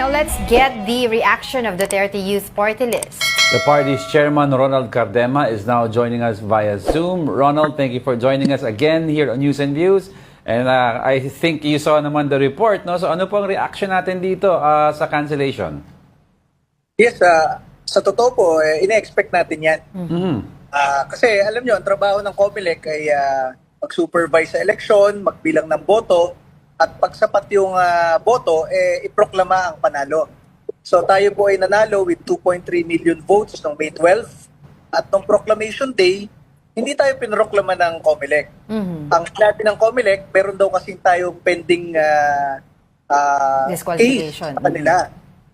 Now let's get the reaction of Duterte Youth Party List. The party's chairman, Ronald Cardema, is now joining us via Zoom. Ronald, thank you for joining us again here on News and Views. And I think you saw naman the report, no? So ano pong reaction natin dito sa cancellation? Yes, sa totoo po, ine-expect natin yan. Kasi alam nyo, ang trabaho ng COMELEC ay mag-supervise sa election, magbilang ng boto, at pag sapat yung boto, iproklama ang panalo. So tayo po ay nanalo with 2.3 million votes noong May 12. At noong Proclamation Day, hindi tayo pinroklama ng COMELEC. Ang sinabi ng COMELEC, meron daw kasing tayong pending Disqualification. case sa kanila.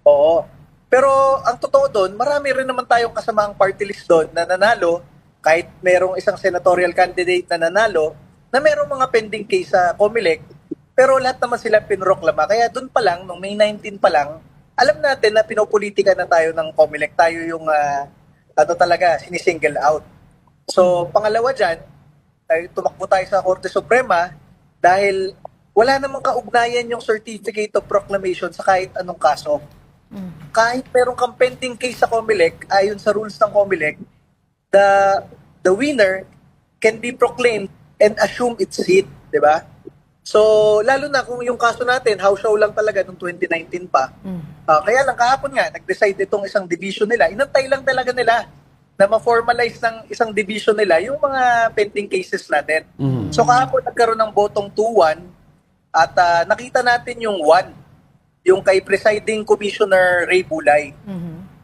Oo. Pero ang totoo doon, marami rin naman tayong kasamaang party list doon na nanalo, kahit merong isang senatorial candidate na nanalo, na merong mga pending case sa COMELEC, pero lahat naman sila pinroklama. Kaya doon pa lang, noong May 19 pa lang, alam natin na pinopolitika na tayo ng COMELEC. Tayo yung talaga, sinisingle out. So, pangalawa dyan, tumakbo tayo sa Korte Suprema dahil wala namang kaugnayan yung Certificate of Proclamation sa kahit anong kaso. Kahit merong kang pending case sa COMELEC, ayon sa rules ng COMELEC, the winner can be proclaimed and assume its seat, di ba? So, lalo na kung yung kaso natin, house show lang talaga noong 2019 pa. Kaya lang kahapon nga, nag-decide itong isang division nila. Inantay lang talaga nila na ma-formalize ng isang division nila yung mga pending cases natin. So, kahapon nagkaroon ng botong 2-1 at nakita natin yung 1, yung kay Presiding Commissioner Ray Bulay.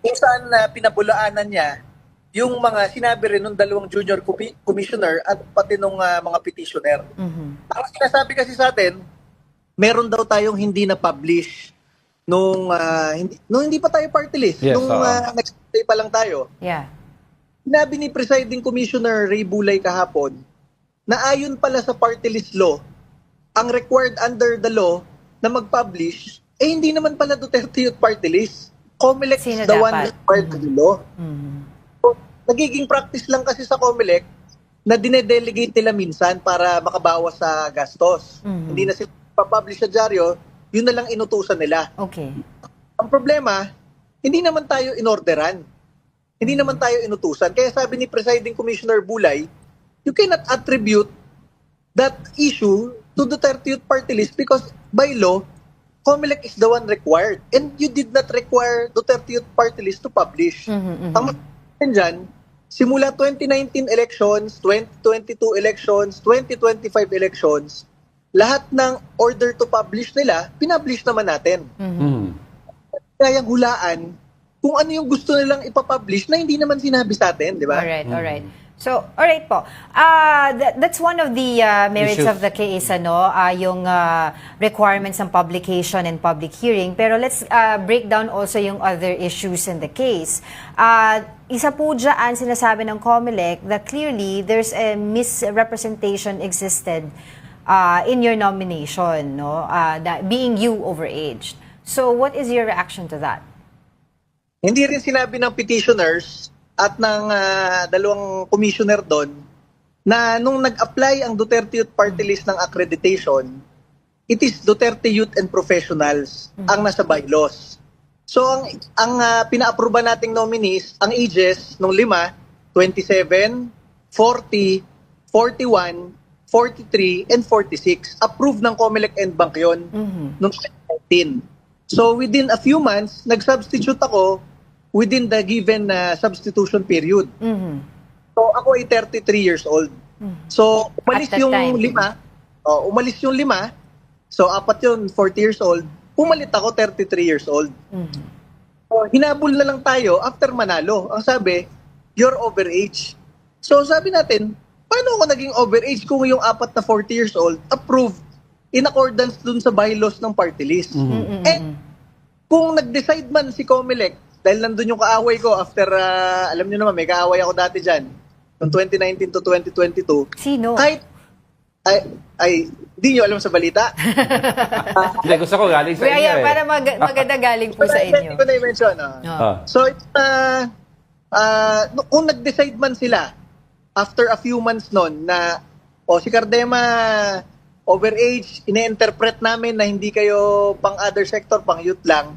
Kung saan pinabulaanan niya yung mga sinabi rin ng dalawang junior commissioner at pati nung mga petitioner. Ang sinasabi kasi sa atin, meron daw tayong hindi na-publish nung hindi pa tayo party list. Yes, nung next day pa lang tayo. Yeah. Sinabi ni Presiding Commissioner Ray Bulay kahapon na ayon pala sa party list law, ang required under the law na mag-publish, hindi naman pala Duterte Youth Party List. COMELEC is the one required to the law. So, nagiging practice lang kasi sa COMELEC na dinedelegate nila minsan para makabawas sa gastos. Hindi na sila papublish sa dyaryo, yun na lang inutusan nila. Okay. Ang problema, hindi naman tayo inorderan. Hindi naman tayo inutusan. Kaya sabi ni Presiding Commissioner Bulay, you cannot attribute that issue to Duterte Youth Party List because by law, COMELEC is the one required. And you did not require Duterte Youth Party List to publish. Ang dyan, simula 2019 elections, 2022 elections, 2025 elections, lahat ng order to publish nila, pinablish naman natin. Kaya hulaan kung ano yung gusto nilang ipapublish na hindi naman sinabi sa atin, di ba? Alright. So, alright po. That's one of the merits Issues of the case, yung requirements ng publication and public hearing. Pero let's break down also yung other issues in the case. Isa po dyan, sinasabi ng COMELEC that clearly there's a misrepresentation existed in your nomination, no? That being you overaged. So, what is your reaction to that? Hindi rin sinabi ng petitioners at ng dalawang commissioner doon na nung nag-apply ang Duterte Youth Party List ng accreditation, it is Duterte Youth and Professionals ang nasa bylaws. So ang pina-aproba nating nominees, ang ages nung 5, 27, 40, 41, 43, and 46. Approved ng COMELEC and Bank yun noong 2019. So within a few months, nag-substitute ako within the given substitution period. So ako ay 33 years old. So umalis yung 5. Umalis yung 5. So 4 yun, 40 years old. Pumalit ako 33 years old. So, hinabol na lang tayo after manalo. Ang sabi, you're overage. So sabi natin, paano ako naging overage kung yung 4 na 40 years old approved in accordance dun sa bylaws ng party list? And kung nag-decide man si COMELEC, dahil nandun yung kaaway ko after, alam nyo naman, may kaaway ako dati dyan, from 2019 to 2022. Sino? Kahit, di nyo alam sa balita. Hindi, gusto ko galing sa inyo Para maganda galing po sa inyo. Hindi ko na-mention. So, kung nag-decide man sila, after a few months nun, na, si Cardema, overage, ine-interpret namin na hindi kayo pang other sector, pang youth lang,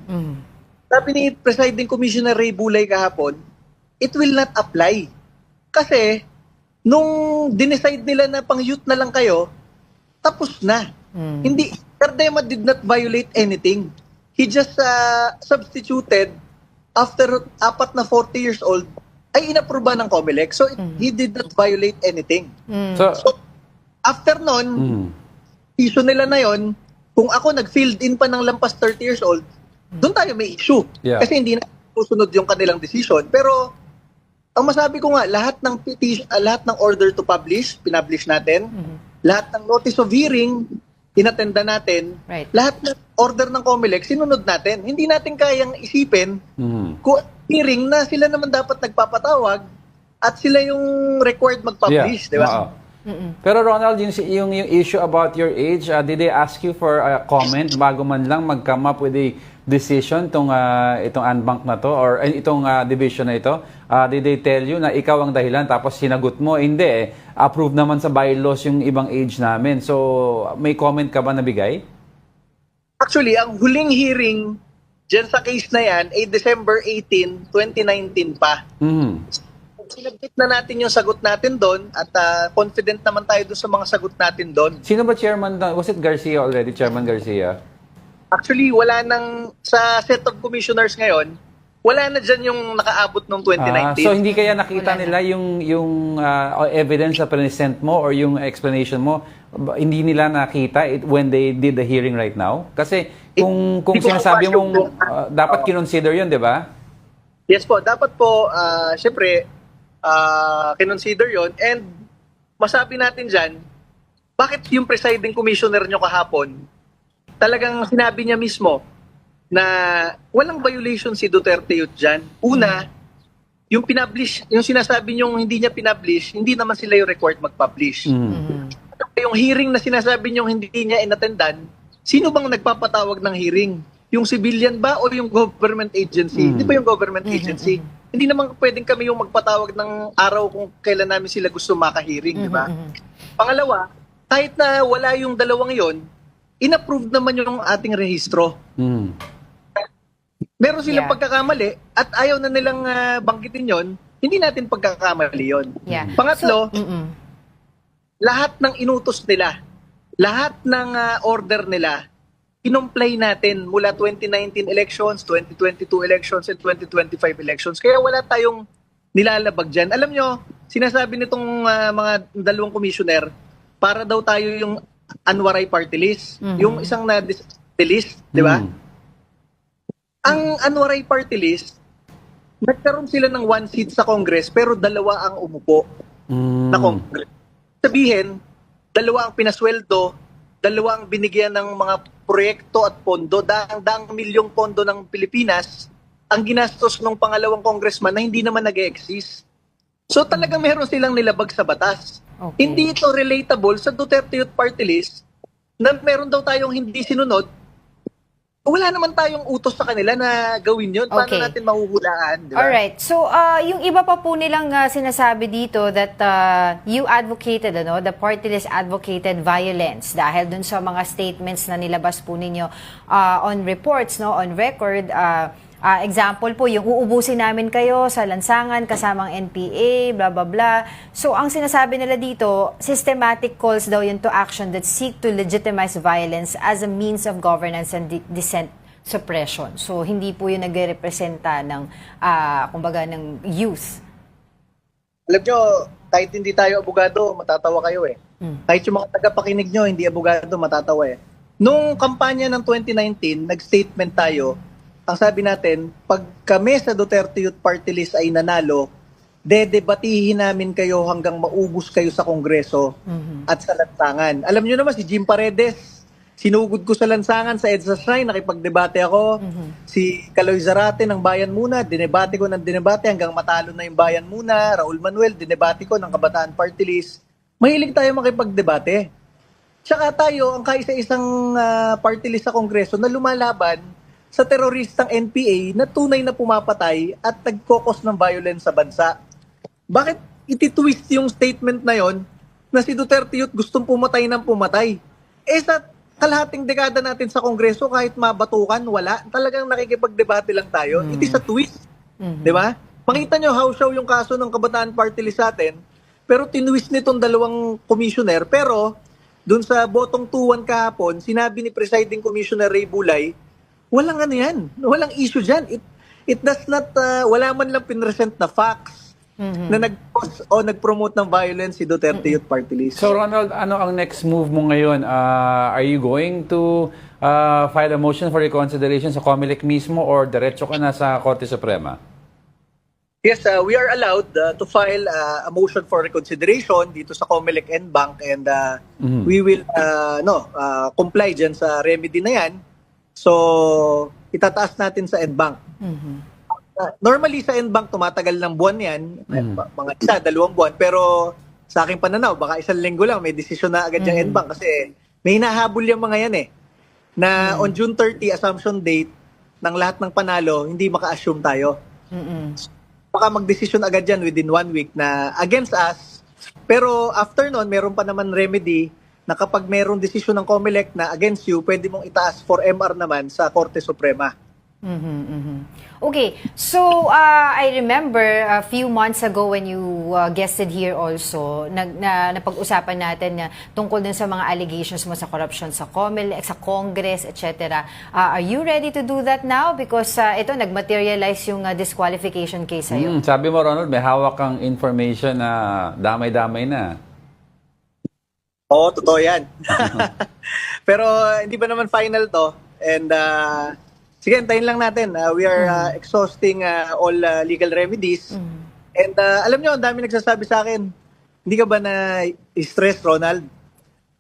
sabi ni Presiding Commissioner Ray Bulay kahapon, it will not apply. Kasi, nung dineside nila na pang youth na lang kayo, tapos na. Hindi, Cardema did not violate anything. He just substituted after 4 na 40 years old, ay inapruba ng COMELEC. So, he did not violate anything. So, So, after nun, issue nila na yon, kung ako nag-filled in pa ng lampas 30 years old, doon tayo may issue. Yeah. Kasi hindi na susunod yung kanilang decision. Pero, ang masabi ko nga, lahat ng lahat ng order to publish, pinablish natin. Lahat ng notice of hearing, inattenda natin. Right. Lahat ng order ng COMELEC, sinunod natin. Hindi natin kayang isipin kung hearing na sila naman dapat nagpapatawag at sila yung required mag-publish, di ba? Oo. Pero Ronald, yung issue about your age, did they ask you for a comment bago man lang mag-come up with a decision itong unbank na to or itong division na ito? Did they tell you na ikaw ang dahilan tapos sinagot mo? Hindi approve naman sa bylaws yung ibang age namin. So, may comment ka ba nabigay? Actually, ang huling hearing dyan sa case na yan ay December 18, 2019 pa. Sinabit na natin yung sagot natin doon at confident naman tayo doon sa mga sagot natin doon. Sino ba chairman? Was it Garcia already? Chairman Garcia? Actually, wala nang sa set of commissioners ngayon, wala na dyan yung nakaabot ng 2019. So hindi kaya nakita nila yung evidence na present mo or yung explanation mo, hindi nila nakita when they did the hearing right now? Kasi kung sinasabi mong dapat kinonsider yun, di ba? Yes po, dapat po, syempre, kinonsider yon. And masabi natin dyan, bakit yung presiding commissioner nyo kahapon, talagang sinabi niya mismo na walang violation si Duterte Youth dyan. Una, yung pinablish, yung sinasabi niyong hindi niya pinablish, hindi naman sila yung required mag-publish. Yung hearing na sinasabi niyong hindi niya inattendan, sino bang nagpapatawag ng hearing? Yung civilian ba o yung government agency? Di ba yung government agency? Hindi naman pwedeng kami yung magpatawag ng araw kung kailan namin sila gusto makahearing, di ba? Pangalawa, kahit na wala yung dalawang yon, inapprove naman yung ating rehistro. Meron silang pagkakamali at ayaw na nilang banggitin yon, hindi natin pagkakamali yon. Yeah. Pangatlo, lahat ng inutos nila, lahat ng order nila, kinomplay natin mula 2019 elections, 2022 elections, and 2025 elections. Kaya wala tayong nilalabag dyan. Alam nyo, sinasabi nitong mga dalawang commissioner, para daw tayo yung Anwaray party list. Yung isang na-list, di ba? Ang Anwaray party list, nagkaroon sila ng 1 seat sa Congress, pero 2 ang umupo na Congress. Sabihin, 2 ang pinasweldo, 2 ang binigyan ng mga proyekto at pondo, daang milyong pondo ng Pilipinas, ang ginastos ng pangalawang congressman na hindi naman nag-exist. So talagang meron silang nilabag sa batas. Okay. Hindi ito relatable sa Duterte Youth Party List na meron daw tayong hindi sinunod. Wala naman tayong utos sa kanila na gawin yun. Paano Okay. natin mahuhulaan? Diba? Alright. So, yung iba pa po nilang sinasabi dito that you advocated, the party list advocated violence dahil dun sa mga statements na nilabas po ninyo on reports, on record. Example po, yung uubusin namin kayo sa lansangan kasamang NPA, blah, blah, blah. So, ang sinasabi nila dito, systematic calls daw yun to action that seek to legitimize violence as a means of governance and dissent suppression. So, hindi po yun nagre-representa ng, kumbaga, ng youth. Alam nyo, kahit hindi tayo abogado, matatawa kayo eh. Kahit yung mga tagapakinig nyo, hindi abogado, matatawa eh. Nung kampanya ng 2019, nag-statement tayo, ang sabi natin, pag kami sa Duterte Youth Party List ay nanalo, dedebatihin namin kayo hanggang maubos kayo sa Kongreso at sa lansangan. Alam nyo naman, si Jim Paredes, sinugod ko sa lansangan sa EDSA Shrine, nakipagdebate ako. Si Caloy Zarate ng Bayan Muna, dinebate ko ng dinebate hanggang matalo na yung Bayan Muna. Raul Manuel, dinebate ko ng Kabataan Party List. Mahilig tayo makipagdebate. Tsaka tayo, ang kaisa-isang party list sa Kongreso na lumalaban sa teroristang NPA na tunay na pumapatay at nagkokos ng violence sa bansa. Bakit ititwist yung statement na yon na si Duterte Youth gustong pumatay ng pumatay? Eh sa kalahating dekada natin sa Kongreso, kahit mabatukan, wala. Talagang nakikipagdebate lang tayo. It is a twist. Di ba? Makita nyo how show yung kaso ng Kabataan Party List sa atin, pero tinwist nitong dalawang commissioner. Pero, dun sa botong 2-1 kahapon, sinabi ni Presiding Commissioner Ray Bulay, walang ano yan. Walang issue dyan. It does not, wala man lang pinresent na facts na nag-cause o nag-promote ng violence si Duterte Youth Party List. So Ronald, ano ang next move mo ngayon? Are you going to file a motion for reconsideration sa COMELEC mismo or diretso ka na sa Korte Suprema? Yes, we are allowed to file a motion for reconsideration dito sa COMELEC and Bank, and we will comply dyan sa remedy na yan. So, itataas natin sa NBank. Normally sa NBank, tumatagal ng buwan yan, mga 1-2 buwan, pero sa aking pananaw, baka 1 linggo lang, may desisyon na agad yung NBank kasi may hinahabol yung mga yan na on June 30, assumption date ng lahat ng panalo, hindi maka-assume tayo. Baka mag-desisyon agad yan within 1 week na against us, pero after nun, meron pa naman remedy na kapag merong desisyon ng COMELEC na against you, pwede mong itaas for MR naman sa Korte Suprema. Okay, so I remember a few months ago when you guested here also, napag-usapan natin na tungkol dun sa mga allegations mo sa corruption sa COMELEC, sa Congress, etc. Are you ready to do that now? Because ito, nag-materialize yung disqualification case sa'yo. Sabi mo, Ronald, may hawak kang information na damay-damay na. Oo, totoo yan. Pero hindi ba naman final to? And sige, antayin lang natin. We are exhausting all legal remedies. And alam nyo, ang dami nagsasabi sa akin, hindi ka ba na-stress, Ronald?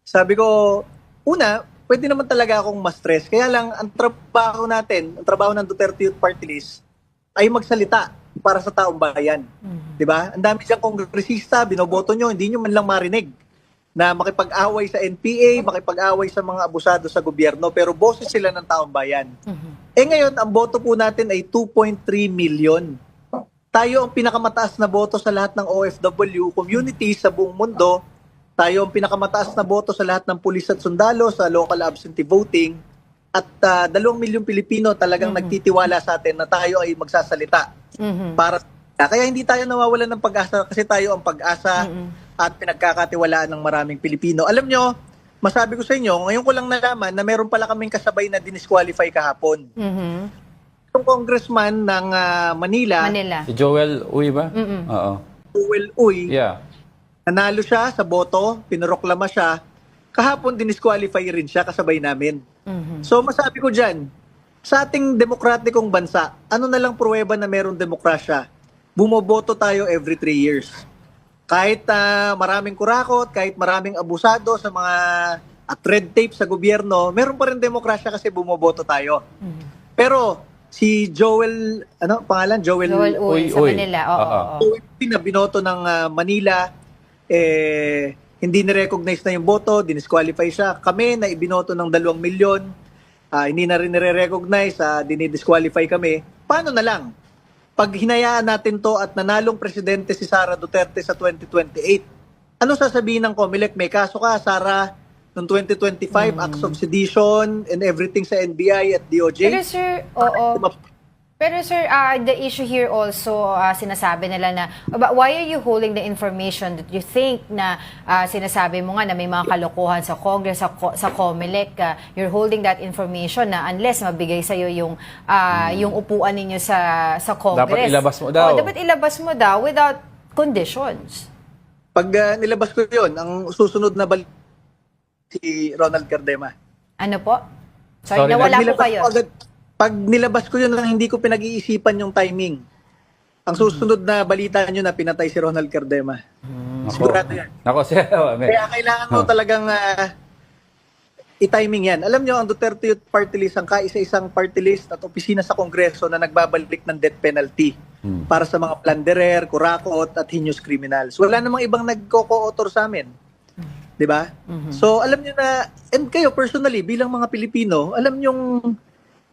Sabi ko, una, pwede naman talaga akong ma-stress. Kaya lang, ang trabaho natin, ang trabaho ng Duterte Youth Party List, ay magsalita para sa taong bayan. Diba? Ang dami siyang kongresista, binoboto nyo, hindi nyo man lang marinig na makipag-away sa NPA, makipag-away sa mga abusado sa gobyerno, pero boses sila ng taong bayan. Ngayon, ang boto po natin ay 2.3 million. Tayo ang pinakamataas na boto sa lahat ng OFW communities sa buong mundo. Tayo ang pinakamataas na boto sa lahat ng pulis at sundalo sa local absentee voting. At 2 milyong Pilipino talagang nagtitiwala sa atin na tayo ay magsasalita. Kaya hindi tayo nawawalan ng pag-asa kasi tayo ang pag-asa at pinagkakatiwalaan ng maraming Pilipino. Alam nyo, masabi ko sa inyo, ngayon ko lang nalaman na meron pala kaming kasabay na dinisqualify kahapon. Yung congressman ng Manila, Si Joel Uy ba? Oo. Joel Uy, Yeah. nanalo siya sa boto, pinroklama siya, kahapon dinisqualify rin siya kasabay namin. So masabi ko dyan, sa ating demokratikong bansa, ano na lang pruweba na merong demokrasya? Bumoboto tayo every 3 years. Kahit maraming kurakot, kahit maraming abusado sa mga at red tape sa gobyerno, meron pa rin demokrasya kasi bumoboto tayo. Pero si Joel, ano pangalan? Joel Uy, sa Manila. Oo. Na binoto ng Manila, hindi ni-recognize na yung boto, dinisqualify siya. Kami na ibinoto ng 2 milyon, hindi na rin nire-recognize, dinidisqualify kami. Paano na lang? Pag hinayaan natin to at nanalong presidente si Sara Duterte sa 2028, ano sasabihin ng COMELEC? May kaso ka, Sara, noong 2025, acts of sedition and everything sa NBI at DOJ. Pero sir, Pero sir, the issue here also, sinasabi nila na, why are you holding the information that you think na sinasabi mo nga na may mga kalokohan sa Congress, sa COMELEC, you're holding that information na unless mabigay sa'yo yung upuan ninyo sa Congress. Dapat ilabas mo daw. Dapat ilabas mo daw without conditions. Pag nilabas ko yun, ang susunod na balik si Ronald Cardema. Ano po? Sorry, Sorry, nawala po kayo. Pag nilabas ko yun lang, hindi ko pinag-iisipan yung timing. Ang susunod na balita nyo na pinatay si Ronald Cardema. Sigurado yan. Nako, sir. Kaya kailangan mo talagang i-timing yan. Alam nyo, ang Duterte Youth Party List, ang kaisa-isang party list at opisina sa Kongreso na nagbabalik ng death penalty para sa mga plunderer, kurakot at heinous criminals. Wala namang ibang nagko-co-author sa amin. Diba? So, alam nyo na, and kayo personally, bilang mga Pilipino, alam nyo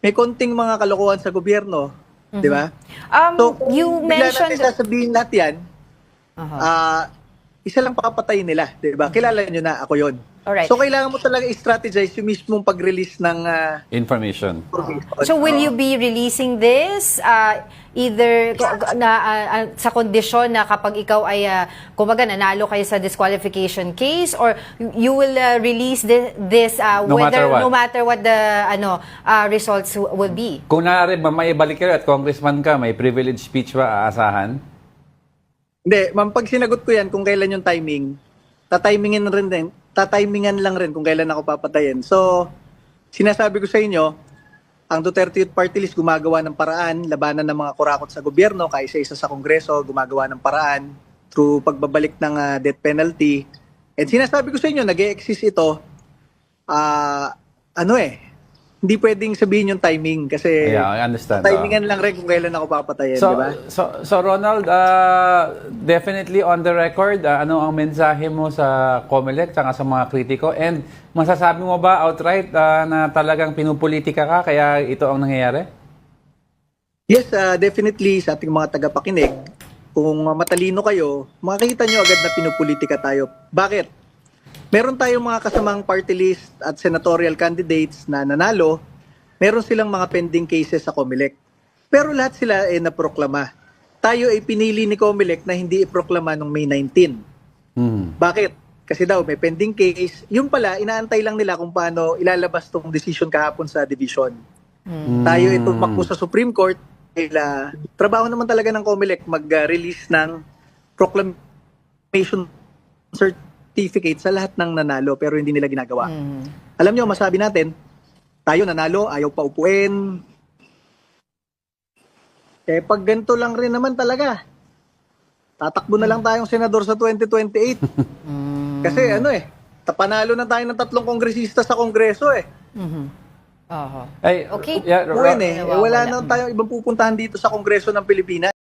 may konting mga kalokohan sa gobyerno. Diba? You mentioned... Bigla natin sasabihin lahat yan, isa lang papatayin nila, 'di ba? Kilala nyo na ako 'yon. Alright. So kailangan mo talaga i-strategize yung mismong pag-release ng Information. So will you be releasing this either sa kondisyon na kapag ikaw ay kumbaga nanalo kayo sa disqualification case, or you will release this No matter what. no matter what the results will be? Kung naari ba may ibalik kayo at congressman ka, may privilege speech ba aasahan? Hindi, ma'am, pag sinagot ko yan kung kailan yung timing, tatimingan lang rin kung kailan ako papatayin. So, sinasabi ko sa inyo, ang Duterte Youth Party List gumagawa ng paraan, labanan ng mga kurakot sa gobyerno, kaisa-isa sa Kongreso, gumagawa ng paraan through pagbabalik ng death penalty. And sinasabi ko sa inyo, nag-e-exist ito, hindi pwedeng sabihin yung timing kasi Yeah, I understand. timingan lang rin kung kailan ako papatayin, So, di ba? so Ronald, definitely on the record, ano ang mensahe mo sa COMELEC at sa mga kritiko? And masasabi mo ba outright na talagang pinupolitika ka kaya ito ang nangyayari? Yes, definitely sa ating mga tagapakinig, kung matalino kayo, makikita nyo agad na pinupolitika tayo. Bakit? Meron tayong mga kasamang party list at senatorial candidates na nanalo, meron silang mga pending cases sa COMELEC. Pero lahat sila ay naproklama. Tayo ay pinili ni COMELEC na hindi iproklama noong May 19. Bakit? Kasi daw may pending case. Yung pala, inaantay lang nila kung paano ilalabas tong decision kahapon sa division. Tayo ay tumakbo sa Supreme Court. Trabaho naman talaga ng COMELEC mag-release ng proclamation certificate sa lahat ng nanalo pero hindi nila ginagawa. Alam nyo, masabi natin, tayo nanalo, ayaw pa upuin. Pag ganito lang rin naman talaga, tatakbo na lang tayong senador sa 2028. Kasi panalo na tayo ng 3 kongresista sa Kongreso Oho. Ay, Okay. yeah, Wala na tayong ibang pupuntahan dito sa Kongreso ng Pilipinas.